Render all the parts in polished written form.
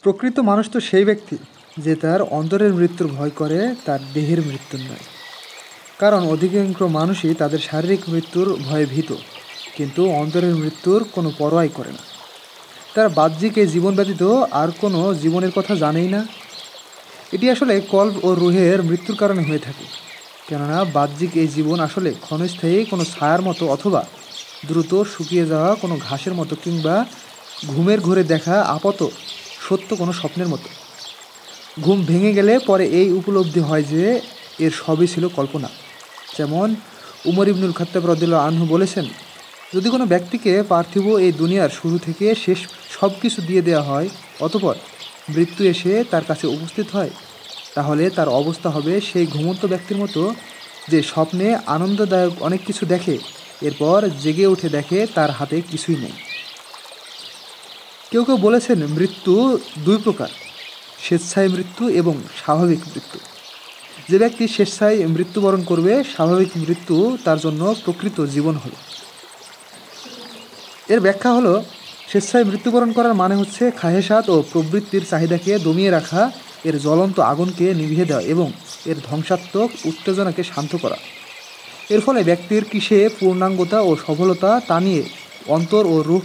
প্রকৃত মানুষ তো সেই ব্যক্তি যে তার অন্তরের মৃত্যুর ভয় করে, তার দেহের মৃত্যুর নয়। কারণ অধিকাংশ মানুষই তাদের শারীরিক মৃত্যুর ভয়ে ভীত, কিন্তু অন্তরের মৃত্যুর কোনো পরোয়াই করে না। তারা বাহ্যিক এই জীবন ব্যতীত আর কোনো জীবনের কথা জানেই না। এটি আসলে কল্প ও রুহের মৃত্যুর কারণে হয়ে থাকে। কেননা বাহ্যিক এই জীবন আসলে ক্ষণস্থায়ী কোনো ছায়ার মতো, অথবা দ্রুত শুকিয়ে যাওয়া কোনো ঘাসের মতো, কিংবা ঘুমের ঘোরে দেখা আপাত সত্য কোনো স্বপ্নের মতো। ঘুম ভেঙে গেলে পরে এই উপলব্ধি হয় যে এর সবই ছিল কল্পনা। যেমন উমর ইবনুল খাত্তাব রাদিয়াল্লাহু আনহু বলেছেন, যদি কোনো ব্যক্তিকে পার্থিব এই দুনিয়ার শুরু থেকে শেষ সব কিছু দিয়ে দেওয়া হয়, অতঃপর মৃত্যু এসে তার কাছে উপস্থিত হয়, তাহলে তার অবস্থা হবে সেই ঘুমন্ত ব্যক্তির মতো যে স্বপ্নে আনন্দদায়ক অনেক কিছু দেখে, এরপর জেগে উঠে দেখে তার হাতে কিছুই নেই। কেউ কেউ বলেছেন মৃত্যু দুই প্রকার, স্বেচ্ছায় মৃত্যু এবং স্বাভাবিক মৃত্যু। যে ব্যক্তি স্বেচ্ছায় মৃত্যুবরণ করবে, স্বাভাবিক মৃত্যু তার জন্য প্রকৃত জীবন হলো। এর ব্যাখ্যা হলো, স্বেচ্ছায় মৃত্যুবরণ করার মানে হচ্ছে খাহেসাত ও প্রবৃত্তির চাহিদাকে দমিয়ে রাখা, এর জ্বলন্ত আগুনকে নিভিয়ে দেওয়া এবং এর ধ্বংসাত্মক উত্তেজনাকে শান্ত করা। এর ফলে ব্যক্তির কিসে পূর্ণাঙ্গতা ও সফলতা তা নিয়ে অন্তর ও রূহ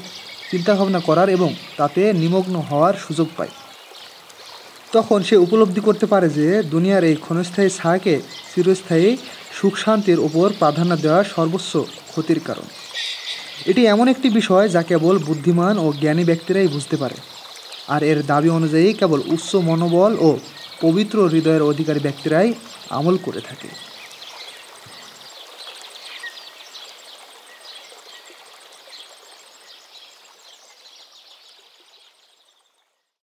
চিন্তাভাবনা করার এবং তাতে নিমগ্ন হওয়ার সুযোগ পায়। তখন সে উপলব্ধি করতে পারে যে দুনিয়ার এই ক্ষণস্থায়ী ছায়াকে চিরস্থায়ী সুখ শান্তির ওপর প্রাধান্য দেওয়া সর্বোচ্চ ক্ষতির কারণ। এটি এমন একটি বিষয় যা কেবল বুদ্ধিমান ও জ্ঞানী ব্যক্তিরাই বুঝতে পারে, আর এর দাবি অনুযায়ী কেবল উচ্চ মনোবল ও পবিত্র হৃদয়ের অধিকারী ব্যক্তিরাই আমল করে থাকে।